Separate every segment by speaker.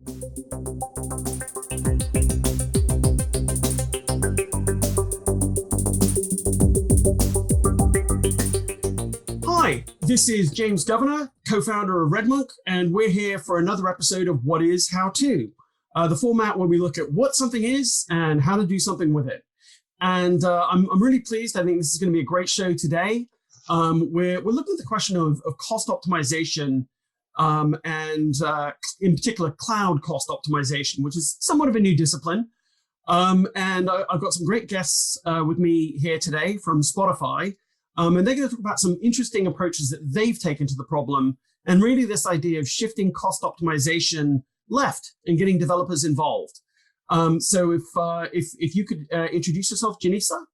Speaker 1: Hi, this is James Governor, co-founder of RedMonk, and we're here for another episode of What Is How To, the format where we look at what something is and how to do something with it. And I'm really pleased. I think this is going to be a great show today. We're looking at the question of cost optimization and in particular cloud cost optimization, which is somewhat of a new discipline. And I've got some great guests with me here today from Spotify. And they're going to talk about some interesting approaches that they've taken to the problem, and really this idea of shifting cost optimization left and getting developers involved. So if you could introduce yourself, Janisa.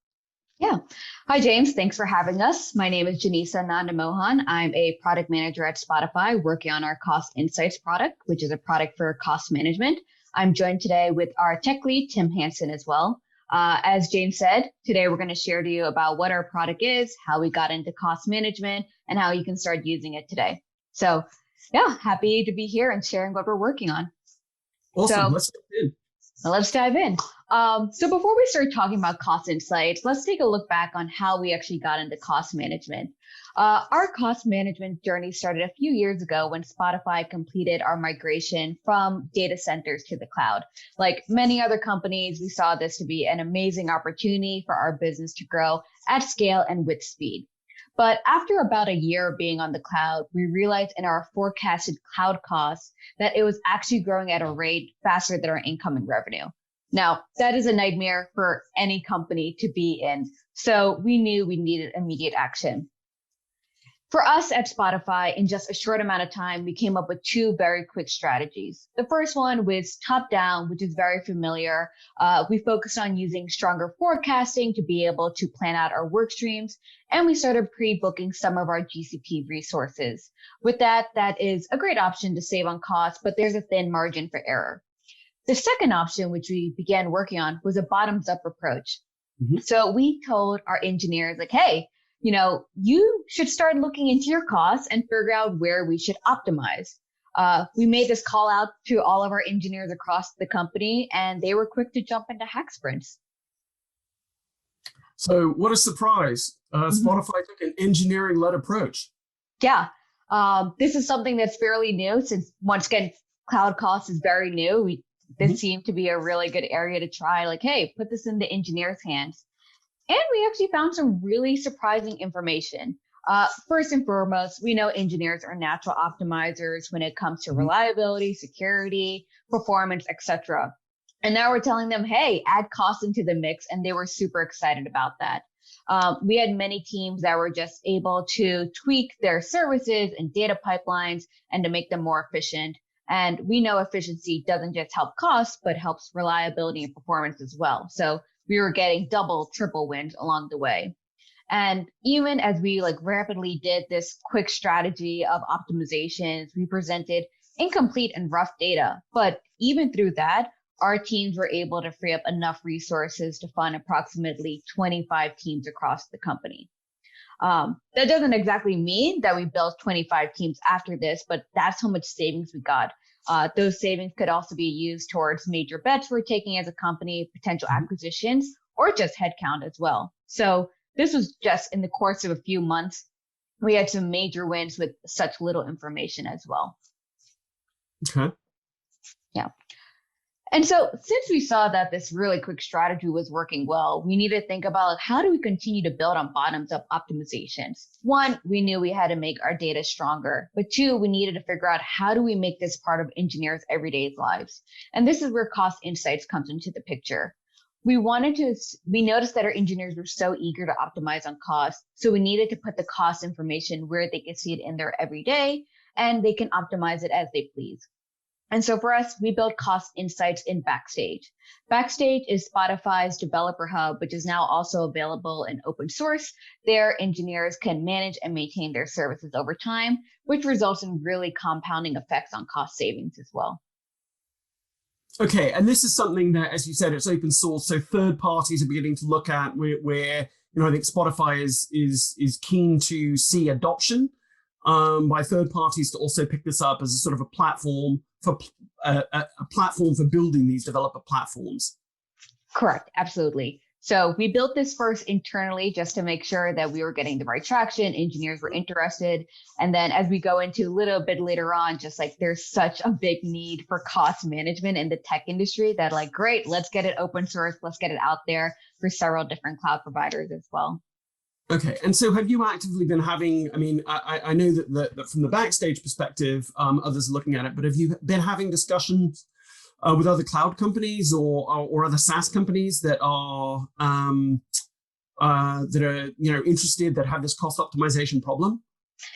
Speaker 2: Yeah. Hi, James. Thanks for having us. My name is Janisa Anandamohan. I'm a product manager at Spotify working on our Cost Insights product, which is a product for cost management. I'm joined today with our tech lead, Tim Hansen, as well. As James said, today we're going to share to you about what our product is, how we got into cost management, and how you can start using it today. So yeah, happy to be here and sharing what we're working on.
Speaker 1: Awesome. Let's dive in.
Speaker 2: Let's dive in. So before we start talking about cost insights, let's take a look back on how we actually got into cost management. Our cost management journey started a few years ago when Spotify completed our migration from data centers to the cloud. Like many other companies, we saw this to be an amazing opportunity for our business to grow at scale and with speed. But after about a year of being on the cloud, we realized in our forecasted cloud costs that it was actually growing at a rate faster than our incoming revenue. Now, that is a nightmare for any company to be in. So we knew we needed immediate action. For us at Spotify, in just a short amount of time, we came up with two very quick strategies. The first one was top down, which is very familiar. We focused on using stronger forecasting to be able to plan out our work streams. And we started pre-booking some of our GCP resources. With that, that is a great option to save on costs, but there's a thin margin for error. The second option, which we began working on, was a bottoms-up approach. So we told our engineers, like, hey, you should start looking into your costs and figure out where we should optimize. We made this call out to all of our engineers across the company, and they were quick to jump into hack sprints.
Speaker 1: So what a surprise. Spotify took an engineering-led approach.
Speaker 2: Yeah, this is something that's fairly new since, once again, cloud costs is very new. This seemed to be a really good area to try, like, hey, put this in the engineers' hands. And we actually found some really surprising information. First and foremost, we know engineers are natural optimizers when it comes to reliability, security, performance, etc. And now we're telling them, hey, add cost into the mix. And they were super excited about that. We had many teams that were just able to tweak their services and data pipelines and to make them more efficient. And we know efficiency doesn't just help costs, but helps reliability and performance as well. So we were getting double, triple wins along the way. And even as we rapidly did this quick strategy of optimizations, we presented incomplete and rough data. But even through that, our teams were able to free up enough resources to fund approximately 25 teams across the company. That doesn't exactly mean that we built 25 teams after this, but that's how much savings we got. Those savings could also be used towards major bets we're taking as a company, potential acquisitions, or just headcount as well. So this was just in the course of a few months. We had some major wins with such little information as well.
Speaker 1: Okay.
Speaker 2: Yeah. And so since we saw that this really quick strategy was working well, we need to think about how do we continue to build on bottoms-up optimizations. One, we knew we had to make our data stronger. But two, we needed to figure out how do we make this part of engineers' everyday lives. And this is where Cost Insights comes into the picture. We noticed that our engineers were so eager to optimize on cost. So we needed to put the cost information where they can see it in their everyday and they can optimize it as they please. And so for us, we built Cost Insights in Backstage. Backstage is Spotify's developer hub, which is now also available in open source. Their engineers can manage and maintain their services over time, which results in really compounding effects on cost savings as well.
Speaker 1: Okay, and this is something that, as you said, it's open source, so third parties are beginning to look at where I think Spotify is keen to see adoption by third parties to also pick this up as a sort of a platform for a platform for building these developer platforms.
Speaker 2: Correct. Absolutely. So we built this first internally just to make sure that we were getting the right traction, engineers were interested. And then as we go into a little bit later on, just like there's such a big need for cost management in the tech industry that like, great, let's get it open source. Let's get it out there for several different cloud providers as well.
Speaker 1: Okay. And so have you actively been having, I mean, I know that from the Backstage perspective, others are looking at it, but have you been having discussions with other cloud companies or other SaaS companies that are interested, that have this cost optimization problem?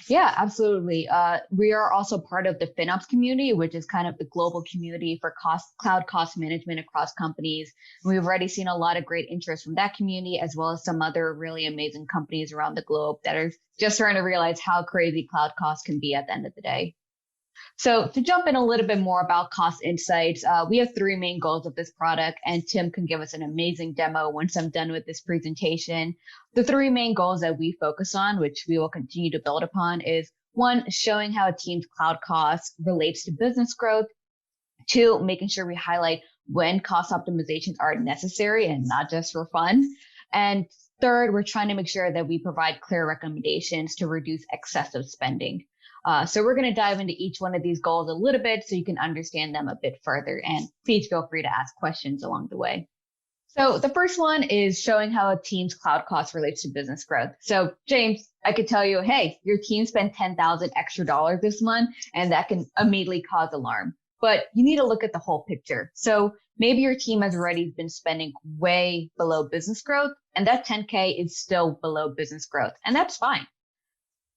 Speaker 2: Yeah, absolutely. We are also part of the FinOps community, which is kind of the global community for cloud cost management across companies. We've already seen a lot of great interest from that community, as well as some other really amazing companies around the globe that are just starting to realize how crazy cloud costs can be at the end of the day. So to jump in a little bit more about cost insights, we have three main goals of this product, and Tim can give us an amazing demo once I'm done with this presentation. The three main goals that we focus on, which we will continue to build upon, is one, showing how a team's cloud cost relates to business growth. Two, making sure we highlight when cost optimizations are necessary and not just for fun. And third, we're trying to make sure that we provide clear recommendations to reduce excessive spending. So we're going to dive into each one of these goals a little bit so you can understand them a bit further, and please feel free to ask questions along the way. So the first one is showing how a team's cloud cost relates to business growth. So James, I could tell you, hey, your team spent $10,000 extra this month, and that can immediately cause alarm. But you need to look at the whole picture. So maybe your team has already been spending way below business growth, and that 10K is still below business growth, and that's fine.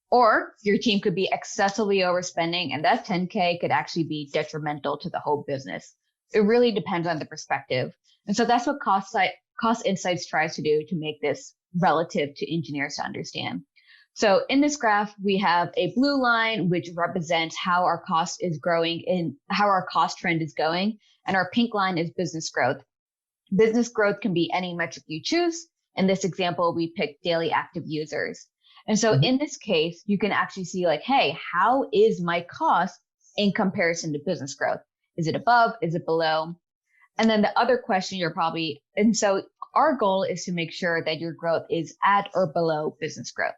Speaker 2: Or your team could be excessively overspending, and that 10K could actually be detrimental to the whole business. It really depends on the perspective. And so that's what Cost Insights tries to do to make this relative to engineers to understand. So in this graph, we have a blue line, which represents how our cost is growing and how our cost trend is going. And our pink line is business growth. Business growth can be any metric you choose. In this example, we picked daily active users. And so in this case, you can actually see like, hey, how is my cost in comparison to business growth? Is it above? Is it below? And then the other question and so our goal is to make sure that your growth is at or below business growth.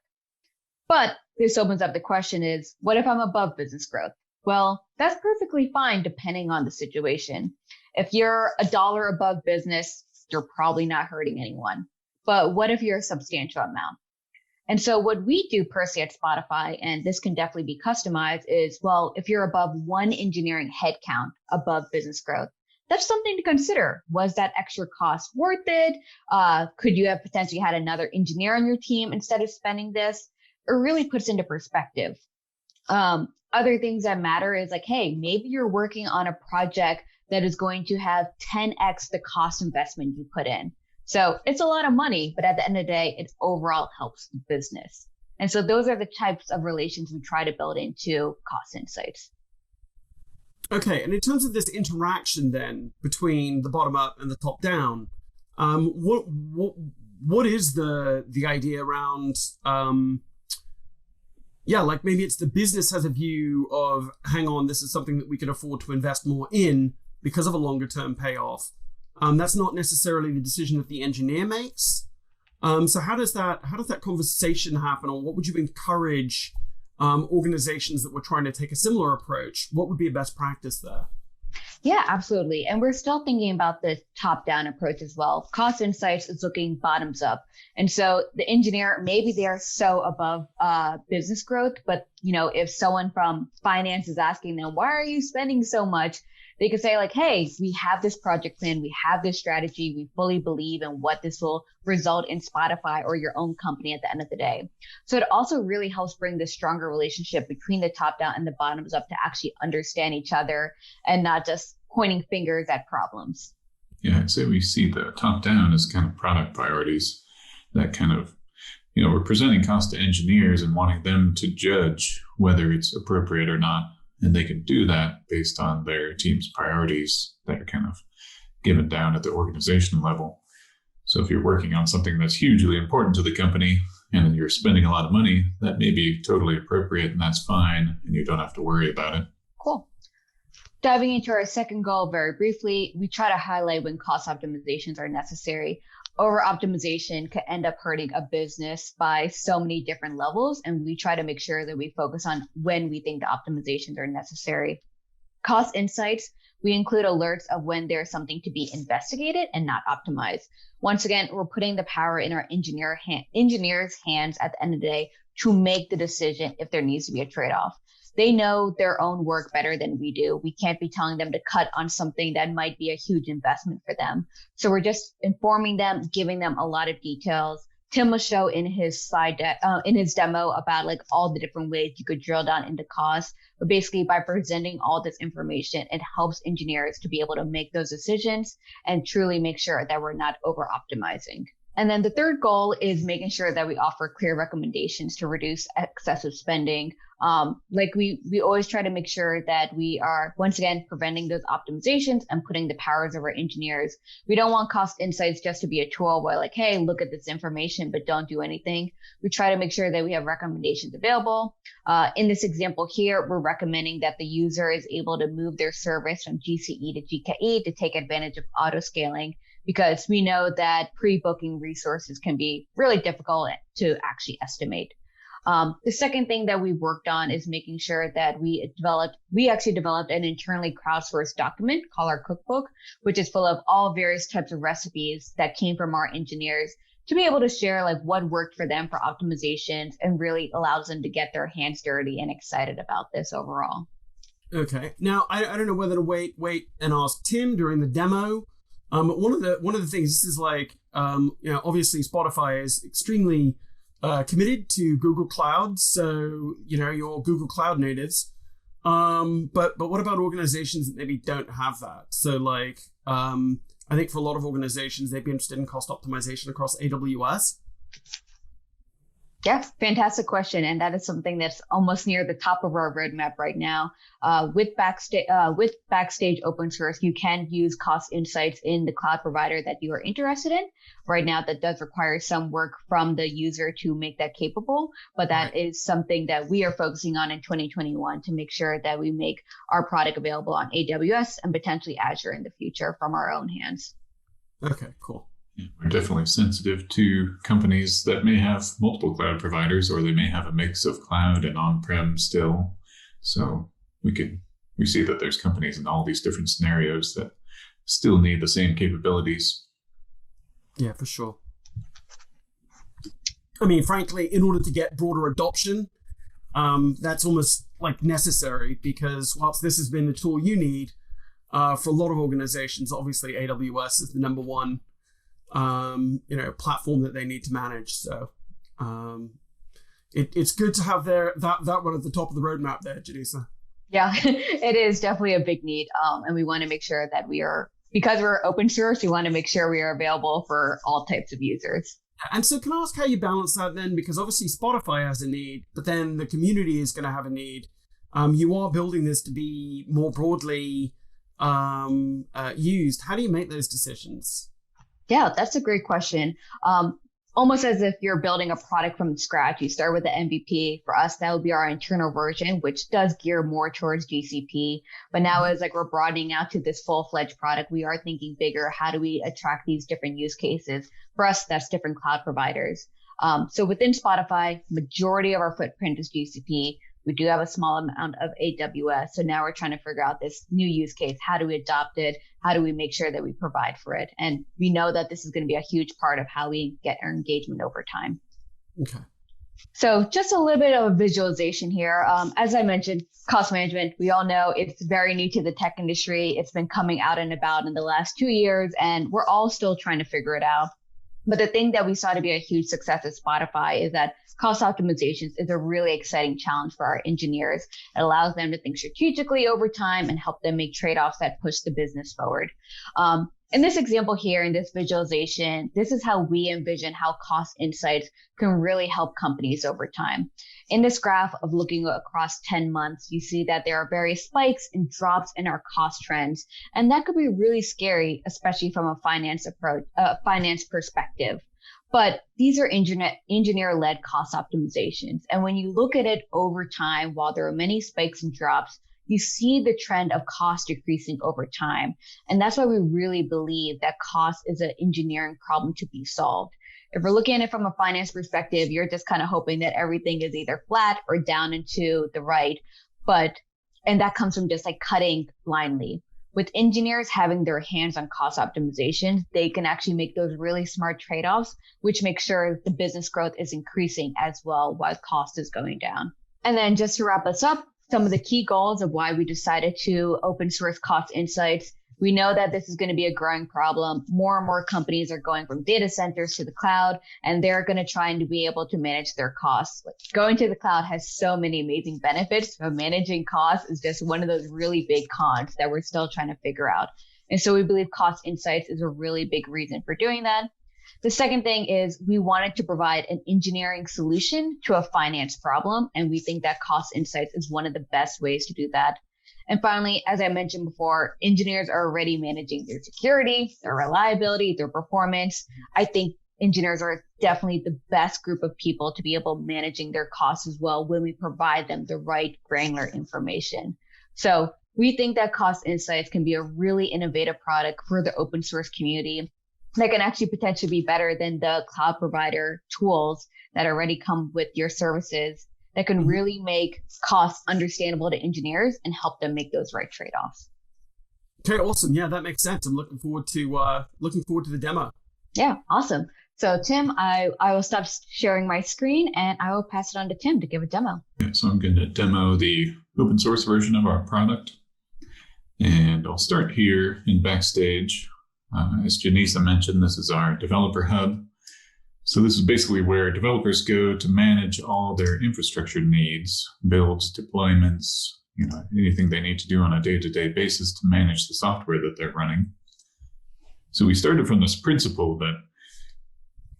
Speaker 2: But this opens up the question is, what if I'm above business growth? Well, that's perfectly fine depending on the situation. If you're $1 above business, you're probably not hurting anyone. But what if you're a substantial amount? And so what we do personally at Spotify, and this can definitely be customized, is, well, if you're above one engineering headcount above business growth, that's something to consider. Was that extra cost worth it? Could you have potentially had another engineer on your team instead of spending this? It really puts into perspective. Other things that matter is like, hey, maybe you're working on a project that is going to have 10x the cost investment you put in. So it's a lot of money, but at the end of the day, it overall helps the business. And so those are the types of relations we try to build into Cost Insights.
Speaker 1: Okay, and in terms of this interaction then between the bottom up and the top down, what is the idea around? Like maybe it's the business has a view of, hang on, this is something that we can afford to invest more in because of a longer term payoff. That's not necessarily the decision that the engineer makes. So how does that conversation happen, or what would you encourage organizations that were trying to take a similar approach? What would be a best practice there?
Speaker 2: Yeah, absolutely. And we're still thinking about the top-down approach as well. Cost Insights is looking bottoms up. And so the engineer, maybe they are so above business growth, but if someone from finance is asking them, why are you spending so much? They could say like, hey, we have this project plan, we have this strategy, we fully believe in what this will result in Spotify or your own company at the end of the day. So it also really helps bring this stronger relationship between the top down and the bottoms up to actually understand each other and not just pointing fingers at problems.
Speaker 3: Yeah, I'd say we see the top down as kind of product priorities that kind of, we're presenting cost to engineers and wanting them to judge whether it's appropriate or not. And they can do that based on their team's priorities that are kind of given down at the organization level. So if you're working on something that's hugely important to the company and you're spending a lot of money, that may be totally appropriate and that's fine. And you don't have to worry about it.
Speaker 2: Cool. Diving into our second goal very briefly, we try to highlight when cost optimizations are necessary. Over optimization can end up hurting a business by so many different levels, and we try to make sure that we focus on when we think the optimizations are necessary. Cost insights, we include alerts of when there's something to be investigated and not optimized. Once again, we're putting the power in our engineers' hands at the end of the day to make the decision if there needs to be a trade-off. They know their own work better than we do. We can't be telling them to cut on something that might be a huge investment for them. So we're just informing them, giving them a lot of details. Tim will show in his in his demo about like all the different ways you could drill down into cost. But basically by presenting all this information, it helps engineers to be able to make those decisions and truly make sure that we're not over optimizing. And then the third goal is making sure that we offer clear recommendations to reduce excessive spending. Like we always try to make sure that we are, once again, preventing those optimizations and putting the powers of our engineers. We don't want cost insights just to be a tool where like, hey, look at this information, but don't do anything. We try to make sure that we have recommendations available. In this example here, we're recommending that the user is able to move their service from GCE to GKE to take advantage of auto scaling, because we know that pre-booking resources can be really difficult to actually estimate. The second thing that we worked on is making sure that we actually developed an internally crowdsourced document called our cookbook, which is full of all various types of recipes that came from our engineers to be able to share like what worked for them for optimizations and really allows them to get their hands dirty and excited about this overall.
Speaker 1: Okay. Now, I don't know whether to wait and ask Tim during the demo. One of the things, this is like, obviously Spotify is extremely committed to Google Cloud, so you're Google Cloud natives. But what about organizations that maybe don't have that? So like, I think for a lot of organizations, they'd be interested in cost optimization across AWS.
Speaker 2: Yeah, fantastic question. And that is something that's almost near the top of our roadmap right now. With Backstage open source, you can use cost insights in the cloud provider that you are interested in. Right now, that does require some work from the user to make that capable, but that is something that we are focusing on in 2021 to make sure that we make our product available on AWS and potentially Azure in the future from our own hands.
Speaker 1: Okay, cool.
Speaker 3: We're definitely sensitive to companies that may have multiple cloud providers, or they may have a mix of cloud and on-prem still. So we see that there's companies in all these different scenarios that still need the same capabilities.
Speaker 1: Yeah, for sure. I mean, frankly, in order to get broader adoption, that's almost like necessary, because whilst this has been the tool you need for a lot of organizations, obviously AWS is the number one platform that they need to manage. So it's good to have that one at the top of the roadmap there, Janisa.
Speaker 2: Yeah, it is definitely a big need. And we want to make sure that because we're open source, we want to make sure we are available for all types of users.
Speaker 1: And so can I ask how you balance that then? Because obviously Spotify has a need, but then the community is going to have a need. You are building this to be more broadly used. How do you make those decisions?
Speaker 2: Yeah, that's a great question. Almost as if you're building a product from scratch. You start with the MVP. For us, that would be our internal version, which does gear more towards GCP. But now as like we're broadening out to this full-fledged product, we are thinking bigger. How do we attract these different use cases? For us, that's different cloud providers. So within Spotify, majority of our footprint is GCP. We do have a small amount of AWS. So now we're trying to figure out this new use case. How do we adopt it? How do we make sure that we provide for it? And we know that this is going to be a huge part of how we get our engagement over time.
Speaker 1: Okay.
Speaker 2: So just a little bit of a visualization here. As I mentioned, cost management, we all know it's very new to the tech industry. It's been coming out and about in the last 2 years, and we're all still trying to figure it out. But the thing that we saw to be a huge success at Spotify is that cost optimizations is a really exciting challenge for our engineers. It allows them to think strategically over time and help them make trade-offs that push the business forward. In this example here, in this visualization, this is how we envision how cost insights can really help companies over time. In this graph of looking across 10 months, you see that there are various spikes and drops in our cost trends. And that could be really scary, especially from a finance perspective. But these are engineer-led cost optimizations. And when you look at it over time, while there are many spikes and drops, you see the trend of cost decreasing over time. And that's why we really believe that cost is an engineering problem to be solved. If we're looking at it from a finance perspective, you're just kind of hoping that everything is either flat or down and to the right. And that comes from just like cutting blindly. With engineers having their hands on cost optimization, they can actually make those really smart trade-offs, which make sure the business growth is increasing as well while cost is going down. And then just to wrap us up, some of the key goals of why we decided to open source cost insights. We know that this is going to be a growing problem. More and more companies are going from data centers to the cloud, and they're going to try and be able to manage their costs. Like, going to the cloud has so many amazing benefits, but managing costs is just one of those really big cons that we're still trying to figure out. And so we believe cost insights is a really big reason for doing that. The second thing is we wanted to provide an engineering solution to a finance problem, and we think that cost insights is one of the best ways to do that. And finally, as I mentioned before, engineers are already managing their security, their reliability, their performance. I think engineers are definitely the best group of people to be able managing their costs as well when we provide them the right granular information. So we think that cost insights can be a really innovative product for the open source community that can actually potentially be better than the cloud provider tools that already come with your services, that can really make costs understandable to engineers and help them make those right trade-offs.
Speaker 1: Okay, awesome. Yeah, that makes sense. I'm looking forward to the demo.
Speaker 2: Yeah, awesome. So Tim, I will stop sharing my screen and I will pass it on to Tim to give a demo.
Speaker 3: Yeah, so I'm going to demo the open source version of our product. And I'll start here in Backstage. As Janisa mentioned, this is our developer hub. So this is basically where developers go to manage all their infrastructure needs, builds, deployments, anything they need to do on a day-to-day basis to manage the software that they're running. So we started from this principle that,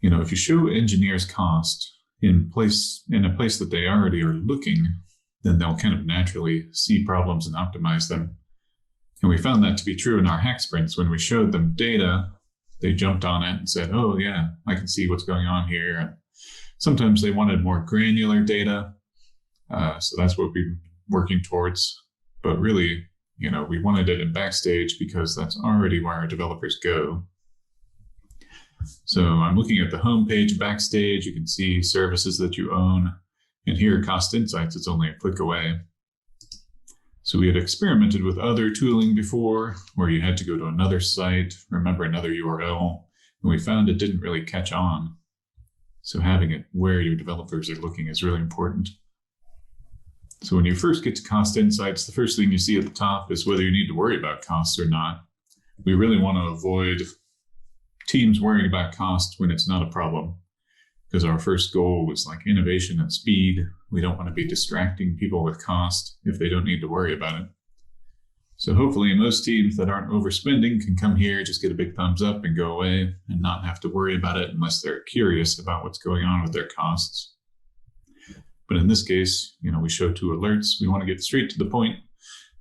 Speaker 3: if you show engineers cost in a place that they already are looking, then they'll kind of naturally see problems and optimize them. And we found that to be true in our hack sprints. When we showed them data, they jumped on it and said, oh yeah, I can see what's going on here. And sometimes they wanted more granular data. So that's what we're working towards. But really, we wanted it in Backstage because that's already where our developers go. So I'm looking at the homepage of Backstage. You can see services that you own. And here, Cost Insights, it's only a click away. So we had experimented with other tooling before where you had to go to another site, remember another URL, and we found it didn't really catch on. So having it where your developers are looking is really important. So when you first get to Cost Insights, the first thing you see at the top is whether you need to worry about costs or not. We really want to avoid teams worrying about cost when it's not a problem, because our first goal was like innovation and speed. We don't want to be distracting people with cost if they don't need to worry about it. So hopefully most teams that aren't overspending can come here, just get a big thumbs up and go away and not have to worry about it unless they're curious about what's going on with their costs. But in this case, we show 2 alerts. We want to get straight to the point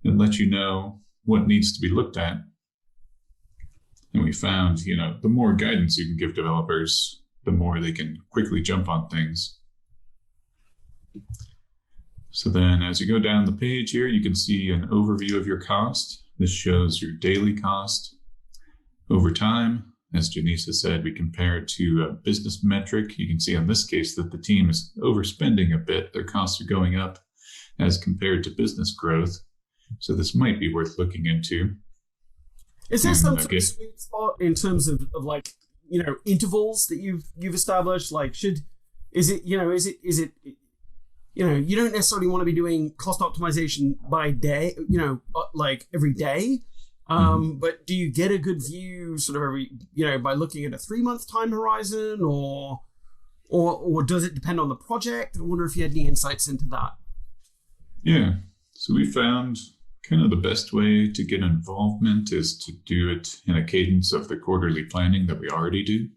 Speaker 3: and let you know what needs to be looked at. And we found, the more guidance you can give developers, the more they can quickly jump on things. So then as you go down the page here, you can see an overview of your cost. This shows your daily cost over time. As Janisa said, we compare it to a business metric. You can see in this case that the team is overspending a bit. Their costs are going up as compared to business growth. So this might be worth looking into.
Speaker 1: Is there some sort of sweet spot in terms of like, intervals that you've established? Like, you don't necessarily want to be doing cost optimization by day, like every day. But do you get a good view sort of every, by looking at a 3-month time horizon, or does it depend on the project? I wonder if you had any insights into that.
Speaker 3: Yeah. So we found kind of the best way to get involvement is to do it in a cadence of the quarterly planning that we already do.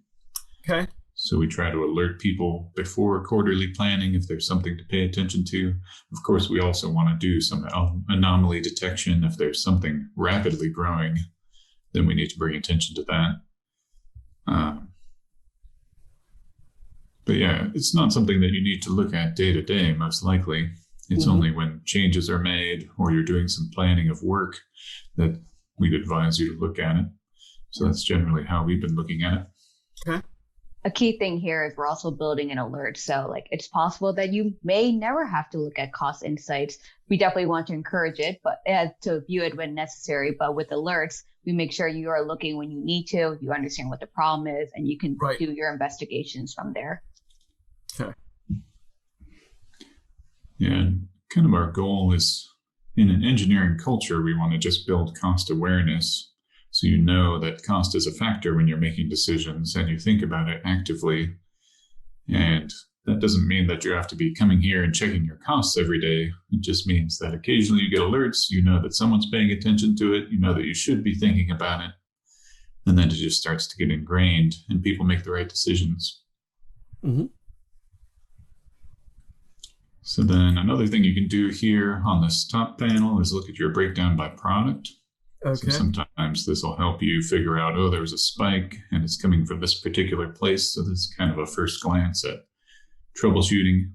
Speaker 1: Okay.
Speaker 3: So we try to alert people before quarterly planning if there's something to pay attention to. Of course, we also want to do some anomaly detection. If there's something rapidly growing, then we need to bring attention to that. But yeah, it's not something that you need to look at day to day, most likely. It's only when changes are made or you're doing some planning of work that we'd advise you to look at it. So that's generally how we've been looking at it.
Speaker 1: Okay.
Speaker 2: A key thing here is we're also building an alert. So like it's possible that you may never have to look at cost insights. We definitely want to encourage it, but to view it when necessary. But with alerts, we make sure you are looking when you need to, you understand what the problem is, and you can do your investigations from there.
Speaker 1: Okay.
Speaker 3: Yeah, and kind of our goal is in an engineering culture, we want to just build cost awareness. So you know that cost is a factor when you're making decisions and you think about it actively. And that doesn't mean that you have to be coming here and checking your costs every day. It just means that occasionally you get alerts, you know that someone's paying attention to it, you know that you should be thinking about it. And then it just starts to get ingrained and people make the right decisions.
Speaker 1: Mm-hmm.
Speaker 3: So then another thing you can do here on this top panel is look at your breakdown by product.
Speaker 1: Okay.
Speaker 3: So sometimes this will help you figure out, oh, there was a spike and it's coming from this particular place. So this is kind of a first glance at troubleshooting.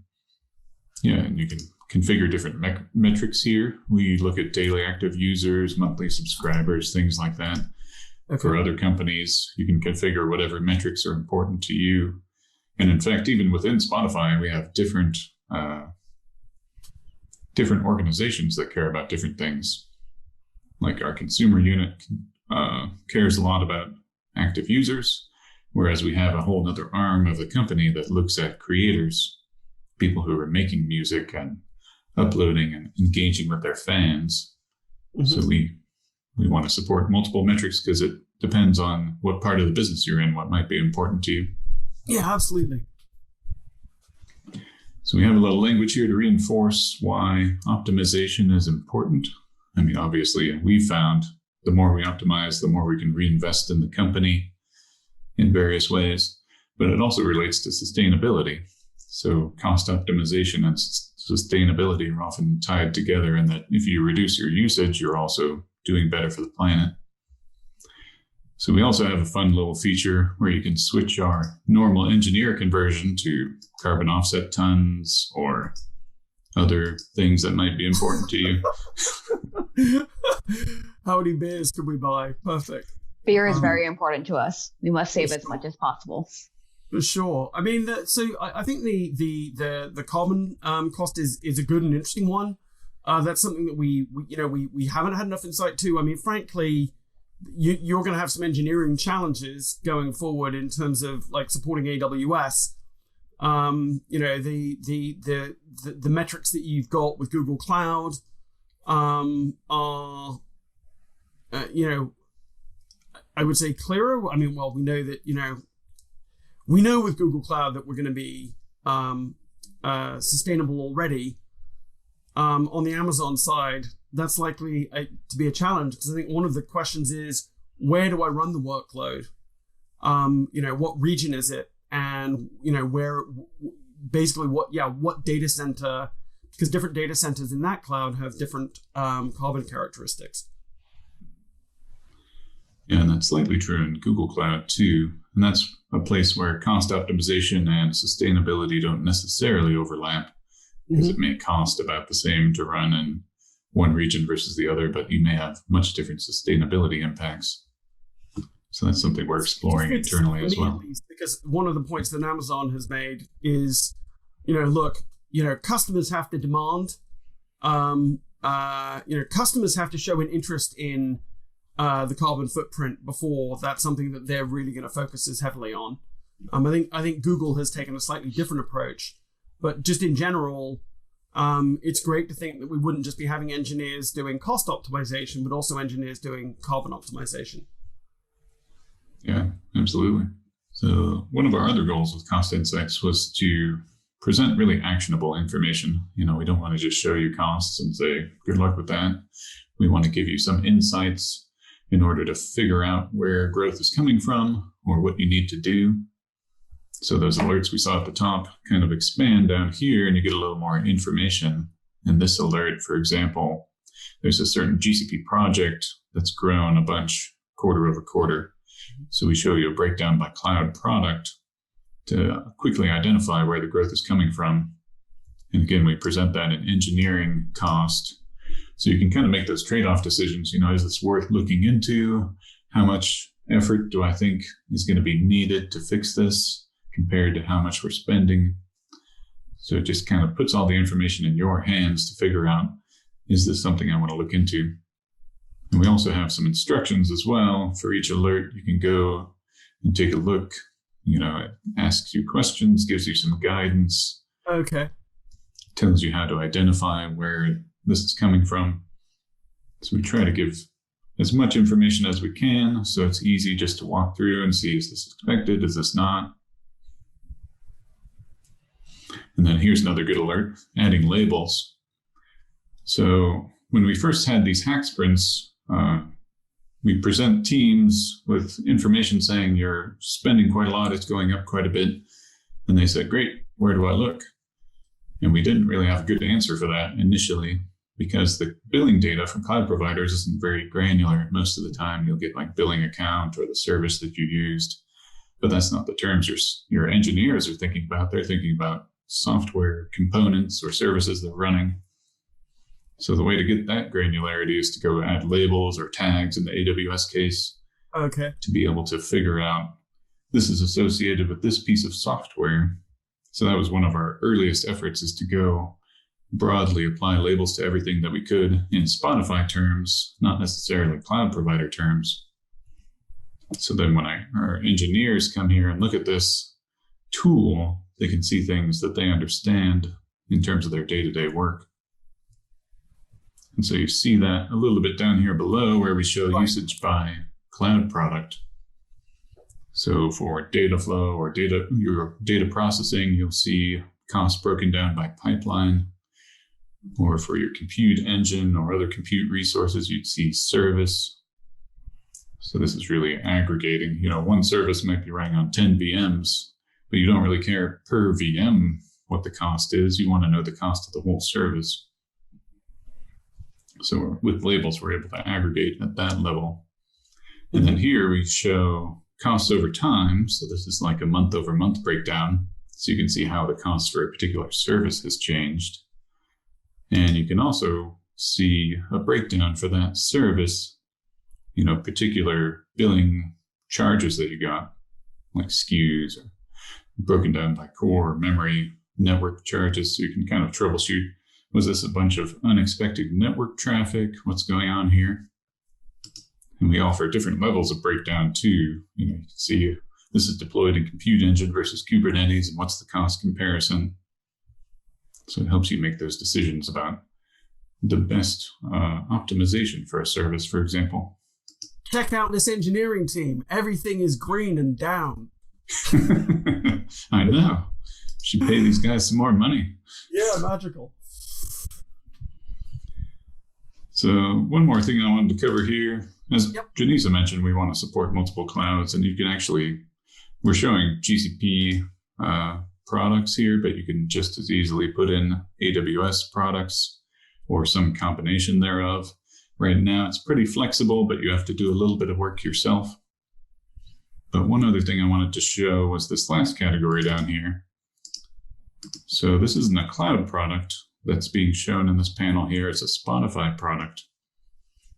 Speaker 3: Yeah, and you can configure different metrics here. We look at daily active users, monthly subscribers, things like that. Okay. For other companies, you can configure whatever metrics are important to you. And in fact, even within Spotify, we have different organizations that care about different things. Like our consumer unit cares a lot about active users, whereas we have a whole other arm of the company that looks at creators, people who are making music and uploading and engaging with their fans. Mm-hmm. So we want to support multiple metrics because it depends on what part of the business you're in, what might be important to you.
Speaker 1: Yeah, absolutely.
Speaker 3: So we have a little language here to reinforce why optimization is important. I mean, obviously, we found the more we optimize, the more we can reinvest in the company in various ways. But it also relates to sustainability. So cost optimization and sustainability are often tied together in that if you reduce your usage, you're also doing better for the planet. So we also have a fun little feature where you can switch our normal engineer conversion to carbon offset tons or other things that might be important to you.
Speaker 1: How many beers can we buy? Perfect.
Speaker 2: Beer is very important to us. We must save as much as possible.
Speaker 1: For sure. I mean, I think the carbon cost is a good and interesting one. That's something that we haven't had enough insight to. I mean, frankly, you're going to have some engineering challenges going forward in terms of like supporting AWS. The metrics that you've got with Google Cloud are I would say clearer. I mean, well, we know that we know with Google Cloud that we're going to be sustainable already. On the Amazon side, that's likely to be a challenge because I think one of the questions is, where do I run the workload? What region is it? And, where basically what data center, because different data centers in that cloud have different carbon characteristics.
Speaker 3: Yeah, and that's slightly true in Google Cloud too. And that's a place where cost optimization and sustainability don't necessarily overlap because it may cost about the same to run in one region versus the other, but you may have much different sustainability impacts. So that's something we're exploring internally as well.
Speaker 1: Because one of the points that Amazon has made is, customers have to demand, customers have to show an interest in the carbon footprint before that's something that they're really going to focus as heavily on. I think Google has taken a slightly different approach, but just in general, it's great to think that we wouldn't just be having engineers doing cost optimization, but also engineers doing carbon optimization.
Speaker 3: Yeah, absolutely. So one of our other goals with Cost Insights was to present really actionable information. We don't want to just show you costs and say, good luck with that. We want to give you some insights in order to figure out where growth is coming from or what you need to do. So those alerts we saw at the top kind of expand down here and you get a little more information. In this alert, for example, there's a certain GCP project that's grown a bunch quarter over quarter. So we show you a breakdown by cloud product to quickly identify where the growth is coming from. And again, we present that in engineering cost. So you can kind of make those trade-off decisions. Is this worth looking into? How much effort do I think is going to be needed to fix this compared to how much we're spending? So it just kind of puts all the information in your hands to figure out, is this something I want to look into? And we also have some instructions as well. For each alert, you can go and take a look. It asks you questions, gives you some guidance.
Speaker 1: Okay.
Speaker 3: Tells you how to identify where this is coming from. So we try to give as much information as we can, so it's easy just to walk through and see, is this expected, is this not? And then here's another good alert, adding labels. So when we first had these hack sprints, we present teams with information saying you're spending quite a lot, it's going up quite a bit. And they said, great, where do I look? And we didn't really have a good answer for that initially, because the billing data from cloud providers isn't very granular. Most of the time you'll get like billing account or the service that you used, but that's not the terms your engineers are thinking about. They're thinking about software components or services they're running. So the way to get that granularity is to go add labels or tags in the AWS case.
Speaker 1: Okay.
Speaker 3: To be able to figure out this is associated with this piece of software. So that was one of our earliest efforts, is to go broadly apply labels to everything that we could in Spotify terms, not necessarily cloud provider terms. So then when our engineers come here and look at this tool, they can see things that they understand in terms of their day-to-day work. And so you see that a little bit down here below where we show usage by cloud product. So for data flow or your data processing, you'll see costs broken down by pipeline. Or for your compute engine or other compute resources, you'd see service. So this is really aggregating. One service might be running on 10 VMs, but you don't really care per VM what the cost is. You want to know the cost of the whole service. So with labels, we're able to aggregate at that level. And then here we show costs over time. So this is like a month over month breakdown. So you can see how the cost for a particular service has changed. And you can also see a breakdown for that service, particular billing charges that you got, like SKUs, or broken down by core, memory, network charges. So you can kind of troubleshoot, was this a bunch of unexpected network traffic? What's going on here? And we offer different levels of breakdown too. You can see this is deployed in Compute Engine versus Kubernetes, and what's the cost comparison? So it helps you make those decisions about the best optimization for a service, for example.
Speaker 1: Check out this engineering team. Everything is green and down.
Speaker 3: I know. Should pay these guys some more money.
Speaker 1: Yeah, magical.
Speaker 3: So one more thing I wanted to cover here. As Janisa mentioned, we want to support multiple clouds, and you can actually, we're showing GCP products here, but you can just as easily put in AWS products or some combination thereof. Right now, it's pretty flexible, but you have to do a little bit of work yourself. But one other thing I wanted to show was this last category down here. So this isn't a cloud product that's being shown in this panel here. It's a Spotify product.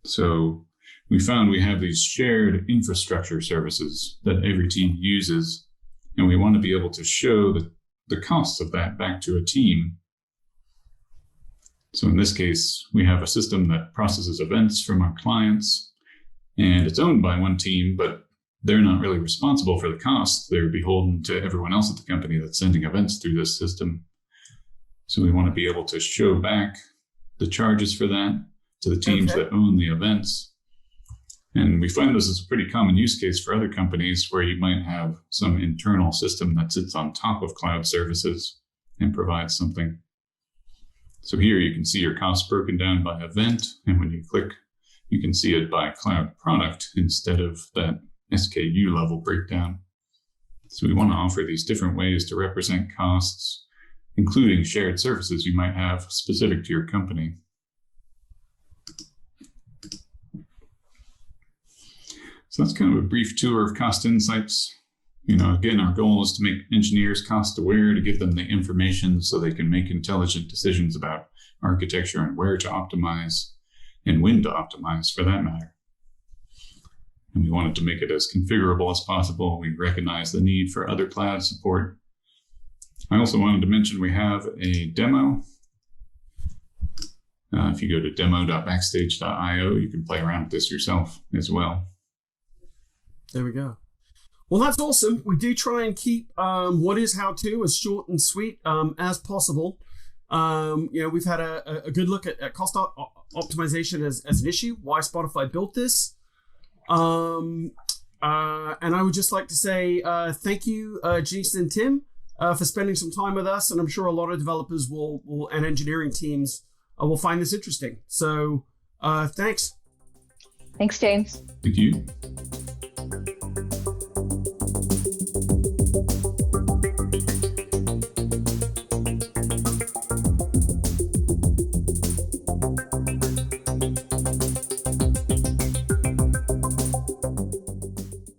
Speaker 3: So we found we have these shared infrastructure services that every team uses, and we want to be able to show the costs of that back to a team. So in this case, we have a system that processes events from our clients, and it's owned by one team, but they're not really responsible for the costs. They're beholden to everyone else at the company that's sending events through this system. So we want to be able to show back the charges for that to the teams that own the events. And we find this is a pretty common use case for other companies where you might have some internal system that sits on top of cloud services and provides something. So here you can see your costs broken down by event. And when you click, you can see it by cloud product instead of that SKU level breakdown. So we want to offer these different ways to represent costs, including shared services you might have specific to your company. So that's kind of a brief tour of Cost Insights. Again, our goal is to make engineers cost aware, to give them the information so they can make intelligent decisions about architecture and where to optimize and when to optimize, for that matter. And we wanted to make it as configurable as possible. We recognize the need for other cloud support. I also wanted to mention we have a demo. If you go to demo.backstage.io, you can play around with this yourself as well.
Speaker 1: There we go. Well, that's awesome. We do try and keep what is how to as short and sweet as possible. We've had a good look at cost optimization as an issue, why Spotify built this. And I would just like to say thank you, Janisa and Tim, for spending some time with us. And I'm sure a lot of developers and engineering teams will find this interesting. So thanks.
Speaker 2: Thanks, James.
Speaker 3: Thank you.